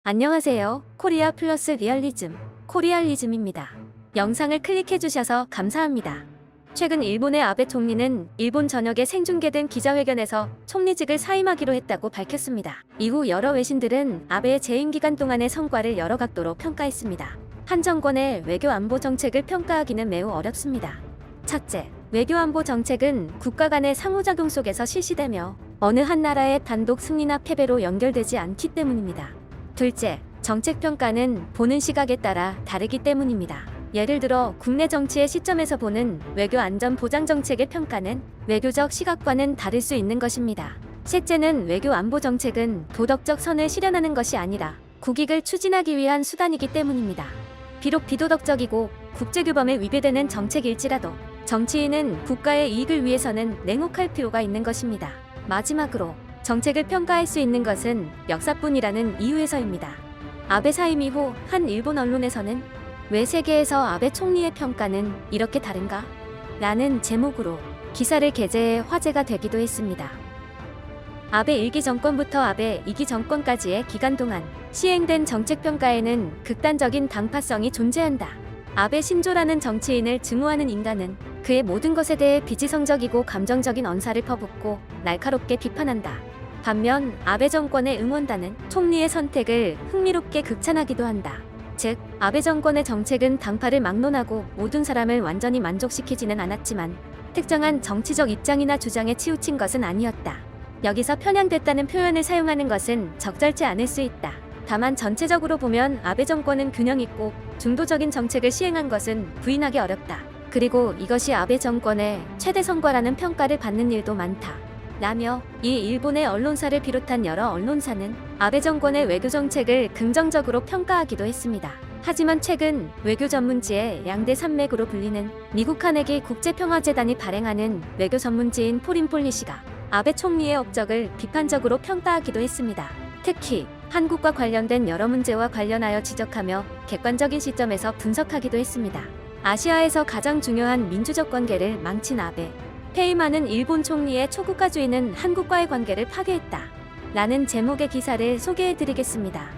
안녕하세요. 코리아 플러스 리얼리즘, 코리알리즘입니다. 영상을 클릭해주셔서 감사합니다. 최근 일본의 아베 총리는 일본 전역에 생중계된 기자회견에서 총리직을 사임하기로 했다고 밝혔습니다. 이후 여러 외신들은 아베의 재임 기간 동안의 성과를 여러 각도로 평가했습니다. 한 정권의 외교 안보 정책을 평가하기는 매우 어렵습니다. 첫째, 외교 안보 정책은 국가 간의 상호작용 속에서 실시되며 어느 한 나라의 단독 승리나 패배로 연결되지 않기 때문입니다. 둘째, 정책 평가는 보는 시각에 따라 다르기 때문입니다. 예를 들어 국내 정치의 시점에서 보는 외교 안전 보장 정책의 평가는 외교적 시각과는 다를 수 있는 것입니다. 셋째는 외교 안보 정책은 도덕적 선을 실현하는 것이 아니라 국익을 추진하기 위한 수단이기 때문입니다. 비록 비도덕적이고 국제규범에 위배되는 정책일지라도 정치인은 국가의 이익을 위해서는 냉혹할 필요가 있는 것입니다. 마지막으로 정책을 평가할 수 있는 것은 역사뿐이라는 이유에서입니다. 아베 사임 이후 한 일본 언론에서는 왜 세계에서 아베 총리의 평가는 이렇게 다른가? 라는 제목으로 기사를 게재해 화제가 되기도 했습니다. 아베 1기 정권부터 아베 2기 정권까지의 기간 동안 시행된 정책 평가에는 극단적인 당파성이 존재한다. 아베 신조라는 정치인을 증오하는 인간은 그의 모든 것에 대해 비지성적이고 감정적인 언사를 퍼붓고 날카롭게 비판한다. 반면 아베 정권의 응원단은 총리의 선택을 흥미롭게 극찬하기도 한다. 즉, 아베 정권의 정책은 당파를 막론하고 모든 사람을 완전히 만족시키지는 않았지만 특정한 정치적 입장이나 주장에 치우친 것은 아니었다. 여기서 편향됐다는 표현을 사용하는 것은 적절치 않을 수 있다. 다만 전체적으로 보면 아베 정권은 균형 있고 중도적인 정책을 시행한 것은 부인하기 어렵다. 그리고 이것이 아베 정권의 최대 성과라는 평가를 받는 일도 많다. 라며 이 일본의 언론사를 비롯한 여러 언론사는 아베 정권의 외교 정책을 긍정적으로 평가하기도 했습니다. 하지만 최근 외교 전문지의 양대 산맥으로 불리는 미국 카네기 국제평화재단이 발행하는 외교 전문지인 포린 폴리시가 아베 총리의 업적을 비판적으로 평가하기도 했습니다. 특히 한국과 관련된 여러 문제와 관련하여 지적하며 객관적인 시점에서 분석하기도 했습니다. 아시아에서 가장 중요한 민주적 관계를 망친 아베. 페이마는 일본 총리의 초국가주의는 한국과의 관계를 파괴했다. 라는 제목의 기사를 소개해드리겠습니다.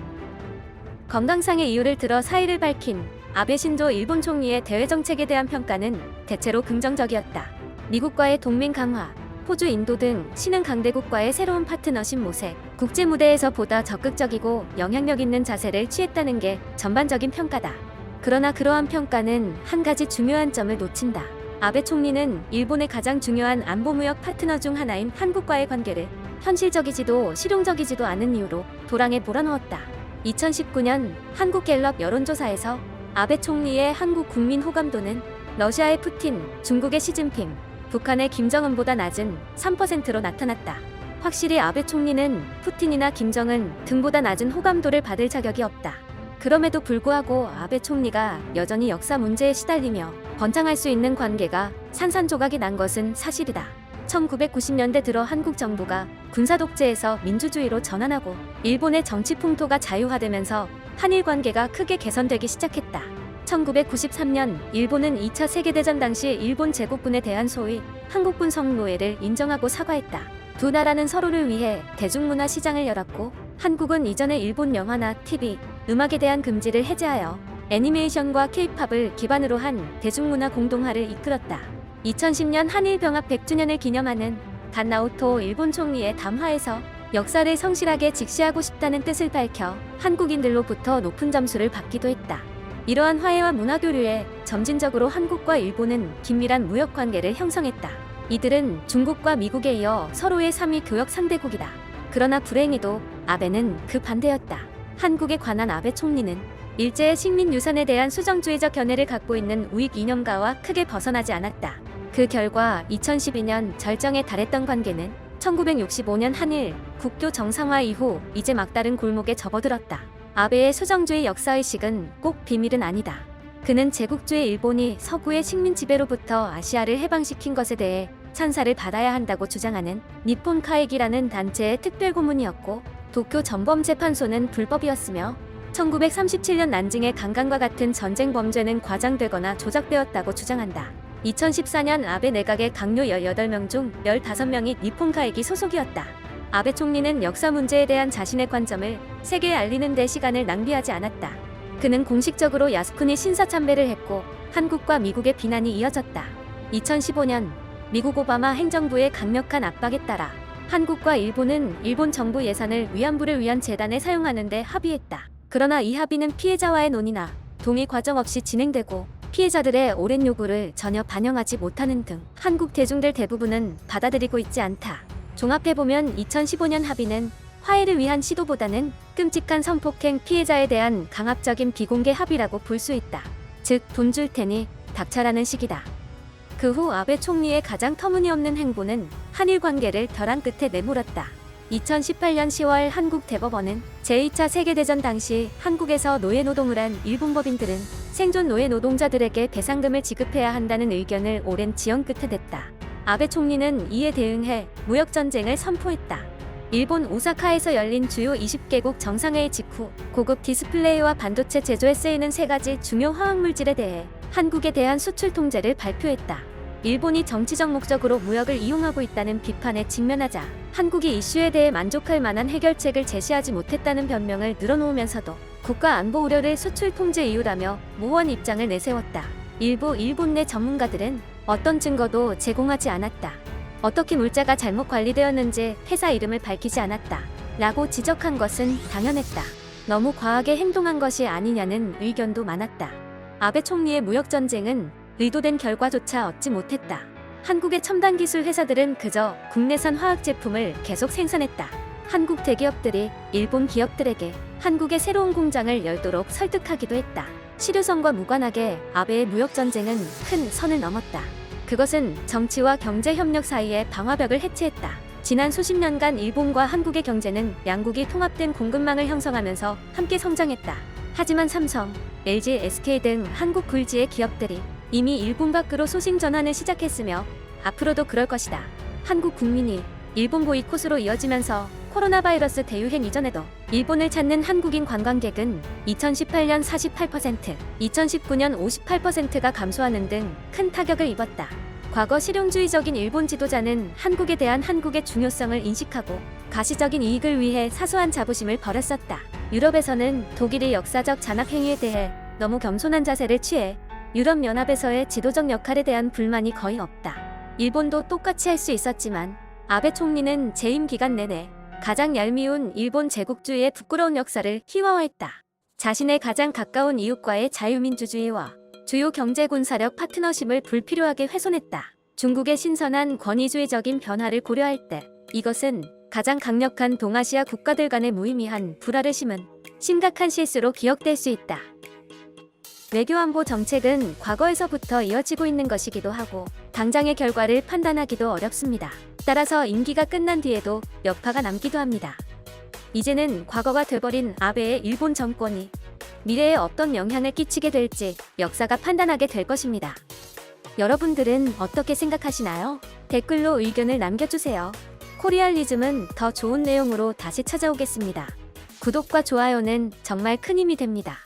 건강상의 이유를 들어 사의를 밝힌 아베 신조 일본 총리의 대외 정책에 대한 평가는 대체로 긍정적이었다. 미국과의 동맹 강화, 호주, 인도 등 신흥 강대국과의 새로운 파트너십 모색, 국제 무대에서 보다 적극적이고 영향력 있는 자세를 취했다는 게 전반적인 평가다. 그러나 그러한 평가는 한 가지 중요한 점을 놓친다. 아베 총리는 일본의 가장 중요한 안보무역 파트너 중 하나인 한국과의 관계를 현실적이지도 실용적이지도 않은 이유로 도랑에 몰아넣었다. 2019년 한국갤럽 여론조사에서 아베 총리의 한국 국민 호감도는 러시아의 푸틴, 중국의 시진핑, 북한의 김정은보다 낮은 3%로 나타났다. 확실히 아베 총리는 푸틴이나 김정은 등보다 낮은 호감도를 받을 자격이 없다. 그럼에도 불구하고 아베 총리가 여전히 역사 문제에 시달리며 번창할 수 있는 관계가 산산조각이 난 것은 사실이다. 1990년대 들어 한국 정부가 군사 독재에서 민주주의로 전환하고 일본의 정치 풍토가 자유화되면서 한일 관계가 크게 개선되기 시작했다. 1993년 일본은 2차 세계대전 당시 일본 제국군에 대한 소위 한국군 성노예를 인정하고 사과했다. 두 나라는 서로를 위해 대중문화 시장을 열었고 한국은 이전의 일본 영화나 TV, 음악에 대한 금지를 해제하여 애니메이션과 K-팝을 기반으로 한 대중문화 공동화를 이끌었다. 2010년 한일 병합 100주년을 기념하는 간나오토 일본 총리의 담화에서 역사를 성실하게 직시하고 싶다는 뜻을 밝혀 한국인들로부터 높은 점수를 받기도 했다. 이러한 화해와 문화교류에 점진적으로 한국과 일본은 긴밀한 무역 관계를 형성했다. 이들은 중국과 미국에 이어 서로의 3위 교역 상대국이다. 그러나 불행히도 아베는 그 반대였다. 한국에 관한 아베 총리는 일제의 식민유산에 대한 수정주의적 견해를 갖고 있는 우익 이념가와 크게 벗어나지 않았다. 그 결과 2012년 절정에 달했던 관계는 1965년 한일 국교 정상화 이후 이제 막다른 골목에 접어들었다. 아베의 수정주의 역사의식은 꼭 비밀은 아니다. 그는 제국주의 일본이 서구의 식민 지배로부터 아시아를 해방시킨 것에 대해 찬사를 받아야 한다고 주장하는 니폰 카이기라는 단체의 특별고문이었고 도쿄 전범재판소는 불법이었으며 1937년 난징의 강간과 같은 전쟁 범죄는 과장되거나 조작되었다고 주장한다. 2014년 아베 내각의 강요 18명 중 15명이 니폰 카이기 소속이었다. 아베 총리는 역사 문제에 대한 자신의 관점을 세계에 알리는 데 시간을 낭비하지 않았다. 그는 공식적으로 야스쿠니 신사참배를 했고 한국과 미국의 비난이 이어졌다. 2015년 미국 오바마 행정부의 강력한 압박에 따라 한국과 일본은 일본 정부 예산을 위안부를 위한 재단에 사용하는 데 합의했다. 그러나 이 합의는 피해자와의 논의나 동의 과정 없이 진행되고 피해자들의 오랜 요구를 전혀 반영하지 못하는 등 한국 대중들 대부분은 받아들이고 있지 않다. 종합해보면 2015년 합의는 화해를 위한 시도보다는 끔찍한 성폭행 피해자에 대한 강압적인 비공개 합의라고 볼 수 있다. 즉, 돈 줄 테니 닥쳐라는 식이다. 그 후 아베 총리의 가장 터무니없는 행보는 한일 관계를 벼랑 끝에 내몰았다. 2018년 10월 한국 대법원은 제2차 세계대전 당시 한국에서 노예노동을 한 일본 법인들은 생존 노예 노동자들에게 배상금을 지급해야 한다는 의견을 오랜 지연 끝에 냈다. 아베 총리는 이에 대응해 무역전쟁을 선포했다. 일본 오사카에서 열린 주요 20개국 정상회의 직후 고급 디스플레이와 반도체 제조에 쓰이는 3가지 중요 화학물질에 대해 한국에 대한 수출 통제를 발표했다. 일본이 정치적 목적으로 무역을 이용하고 있다는 비판에 직면하자 한국이 이슈에 대해 만족할 만한 해결책을 제시하지 못했다는 변명을 늘어놓으면서도 국가 안보 우려를 수출 통제 이유라며 모호한 입장을 내세웠다. 일부 일본 내 전문가들은 어떤 증거도 제공하지 않았다. 어떻게 물자가 잘못 관리되었는지 회사 이름을 밝히지 않았다. 라고 지적한 것은 당연했다. 너무 과하게 행동한 것이 아니냐는 의견도 많았다. 아베 총리의 무역전쟁은 의도된 결과조차 얻지 못했다. 한국의 첨단 기술 회사들은 그저 국내산 화학 제품을 계속 생산했다. 한국 대기업들이 일본 기업들에게 한국의 새로운 공장을 열도록 설득하기도 했다. 실효성과 무관하게 아베의 무역전쟁은 큰 선을 넘었다. 그것은 정치와 경제 협력 사이의 방화벽을 해체했다. 지난 수십 년간 일본과 한국의 경제는 양국이 통합된 공급망을 형성하면서 함께 성장했다. 하지만 삼성, LG, SK 등 한국 굴지의 기업들이 이미 일본 밖으로 소식 전환을 시작했으며 앞으로도 그럴 것이다. 한국 국민이 일본 보이콧으로 이어지면서 코로나 바이러스 대유행 이전에도 일본을 찾는 한국인 관광객은 2018년 48%, 2019년 58%가 감소하는 등 큰 타격을 입었다. 과거 실용주의적인 일본 지도자는 한국에 대한 한국의 중요성을 인식하고 가시적인 이익을 위해 사소한 자부심을 버렸었다. 유럽에서는 독일의 역사적 잔악행위에 대해 너무 겸손한 자세를 취해 유럽연합에서의 지도적 역할에 대한 불만이 거의 없다. 일본도 똑같이 할 수 있었지만 아베 총리는 재임 기간 내내 가장 얄미운 일본 제국주의의 부끄러운 역사를 희화화했다. 자신의 가장 가까운 이웃과의 자유민주주의와 주요 경제군사력 파트너십을 불필요하게 훼손했다. 중국의 신선한 권위주의적인 변화를 고려할 때 이것은 가장 강력한 동아시아 국가들 간의 무의미한 불화를 심은 심각한 실수로 기억될 수 있다. 외교안보 정책은 과거에서부터 이어지고 있는 것이기도 하고 당장의 결과를 판단하기도 어렵습니다. 따라서 임기가 끝난 뒤에도 여파가 남기도 합니다. 이제는 과거가 돼버린 아베의 일본 정권이 미래에 어떤 영향을 끼치게 될지 역사가 판단하게 될 것입니다. 여러분들은 어떻게 생각하시나요? 댓글로 의견을 남겨주세요. 코리알리즘은 더 좋은 내용으로 다시 찾아오겠습니다. 구독과 좋아요는 정말 큰 힘이 됩니다.